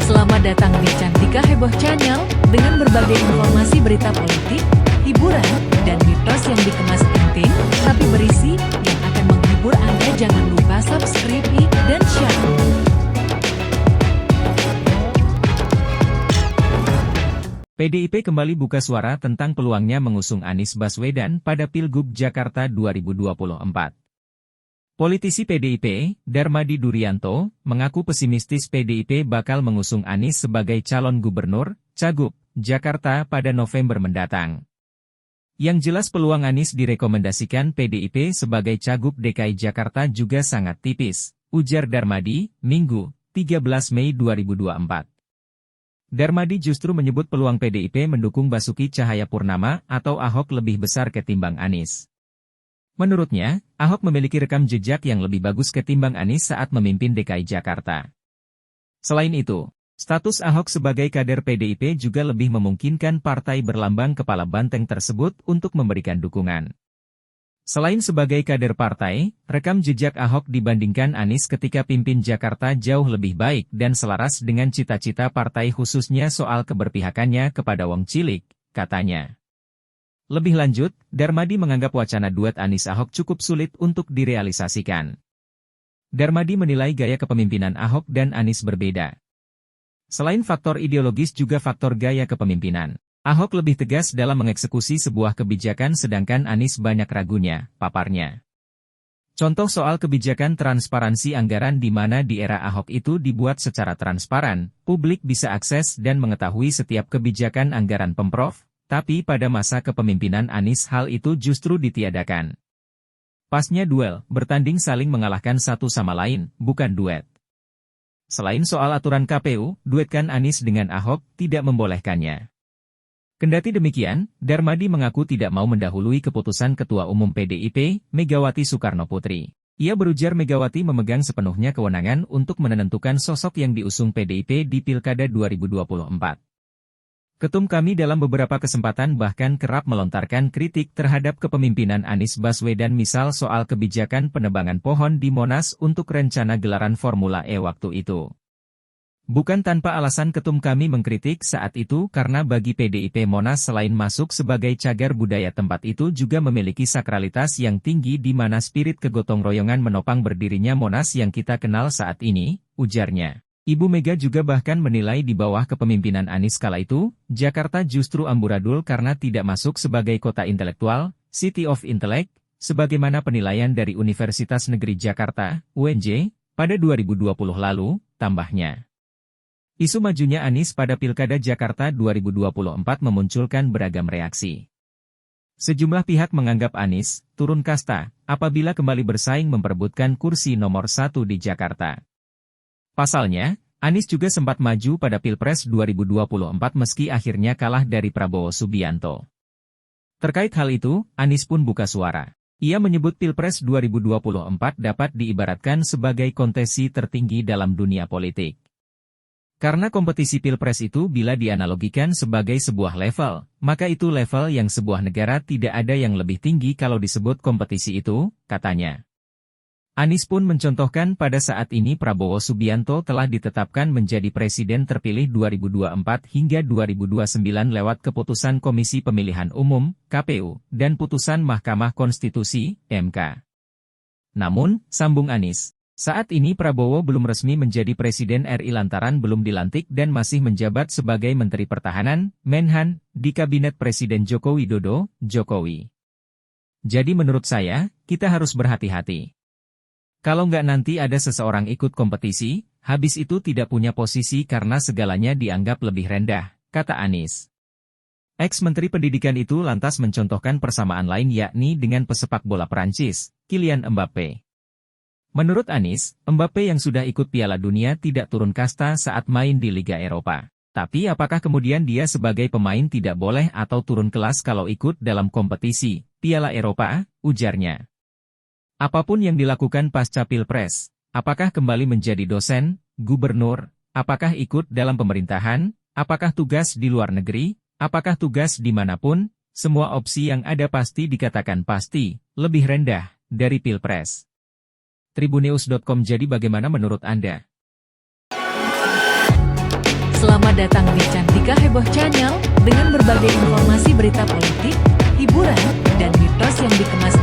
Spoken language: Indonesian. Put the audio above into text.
Selamat datang di Cantika Heboh Channel dengan berbagai informasi berita politik, hiburan, dan mitos yang dikemas penting tapi berisi yang akan menghibur Anda. Jangan lupa subscribe dan share. PDIP kembali buka suara tentang peluangnya mengusung Anies Baswedan pada Pilgub Jakarta 2024. Politisi PDIP, Darmadi Durianto, mengaku pesimistis PDIP bakal mengusung Anies sebagai calon gubernur, Cagup, Jakarta pada November mendatang. Yang jelas peluang Anies direkomendasikan PDIP sebagai Cagup DKI Jakarta juga sangat tipis, ujar Darmadi, Minggu, 13 Mei 2024. Darmadi justru menyebut peluang PDIP mendukung Basuki Cahayapurnama atau Ahok lebih besar ketimbang Anies. Menurutnya, Ahok memiliki rekam jejak yang lebih bagus ketimbang Anies saat memimpin DKI Jakarta. Selain itu, status Ahok sebagai kader PDIP juga lebih memungkinkan partai berlambang kepala banteng tersebut untuk memberikan dukungan. Selain sebagai kader partai, rekam jejak Ahok dibandingkan Anies ketika pimpin Jakarta jauh lebih baik dan selaras dengan cita-cita partai khususnya soal keberpihakannya kepada wong cilik, katanya. Lebih lanjut, Darmadi menganggap wacana duet Anies-Ahok cukup sulit untuk direalisasikan. Darmadi menilai gaya kepemimpinan Ahok dan Anies berbeda. Selain faktor ideologis juga faktor gaya kepemimpinan. Ahok lebih tegas dalam mengeksekusi sebuah kebijakan sedangkan Anies banyak ragunya, paparnya. Contoh soal kebijakan transparansi anggaran di mana di era Ahok itu dibuat secara transparan, publik bisa akses dan mengetahui setiap kebijakan anggaran Pemprov. Tapi pada masa kepemimpinan Anies hal itu justru ditiadakan. Pasnya duel, bertanding saling mengalahkan satu sama lain, bukan duet. Selain soal aturan KPU, duetkan Anies dengan Ahok tidak membolehkannya. Kendati demikian, Darmadi mengaku tidak mau mendahului keputusan Ketua Umum PDIP, Megawati Soekarnoputri. Ia berujar Megawati memegang sepenuhnya kewenangan untuk menentukan sosok yang diusung PDIP di Pilkada 2024. Ketum kami dalam beberapa kesempatan bahkan kerap melontarkan kritik terhadap kepemimpinan Anies Baswedan misal soal kebijakan penebangan pohon di Monas untuk rencana gelaran Formula E waktu itu. Bukan tanpa alasan ketum kami mengkritik saat itu karena bagi PDIP Monas selain masuk sebagai cagar budaya tempat itu juga memiliki sakralitas yang tinggi di mana spirit kegotong royongan menopang berdirinya Monas yang kita kenal saat ini, ujarnya. Ibu Mega juga bahkan menilai di bawah kepemimpinan Anies kala itu, Jakarta justru amburadul karena tidak masuk sebagai kota intelektual, City of Intellect, sebagaimana penilaian dari Universitas Negeri Jakarta, UNJ, pada 2020 lalu, tambahnya. Isu majunya Anies pada Pilkada Jakarta 2024 memunculkan beragam reaksi. Sejumlah pihak menganggap Anies turun kasta apabila kembali bersaing memperebutkan kursi nomor 1 di Jakarta. Pasalnya, Anies juga sempat maju pada Pilpres 2024 meski akhirnya kalah dari Prabowo Subianto. Terkait hal itu, Anies pun buka suara. Ia menyebut Pilpres 2024 dapat diibaratkan sebagai kontesi tertinggi dalam dunia politik. Karena kompetisi Pilpres itu bila dianalogikan sebagai sebuah level, maka itu level yang sebuah negara tidak ada yang lebih tinggi kalau disebut kompetisi itu, katanya. Anies pun mencontohkan pada saat ini Prabowo Subianto telah ditetapkan menjadi presiden terpilih 2024 hingga 2029 lewat keputusan Komisi Pemilihan Umum, KPU, dan putusan Mahkamah Konstitusi, MK. Namun, sambung Anies, saat ini Prabowo belum resmi menjadi Presiden RI lantaran belum dilantik dan masih menjabat sebagai Menteri Pertahanan, Menhan, di Kabinet Presiden Joko Widodo, Jokowi. Jadi menurut saya, kita harus berhati-hati. Kalau nggak nanti ada seseorang ikut kompetisi, habis itu tidak punya posisi karena segalanya dianggap lebih rendah, kata Anies. Ex-Menteri Pendidikan itu lantas mencontohkan persamaan lain yakni dengan pesepak bola Prancis, Kylian Mbappé. Menurut Anies, Mbappé yang sudah ikut Piala Dunia tidak turun kasta saat main di Liga Eropa. Tapi apakah kemudian dia sebagai pemain tidak boleh atau turun kelas kalau ikut dalam kompetisi Piala Eropa, ujarnya. Apapun yang dilakukan pasca Pilpres, apakah kembali menjadi dosen, gubernur, apakah ikut dalam pemerintahan, apakah tugas di luar negeri, apakah tugas dimanapun, semua opsi yang ada pasti dikatakan pasti, lebih rendah, dari Pilpres. Tribunews.com. Jadi bagaimana menurut Anda? Selamat datang di Cantika Heboh Channel dengan berbagai informasi berita politik, hiburan, dan mitos yang dikemas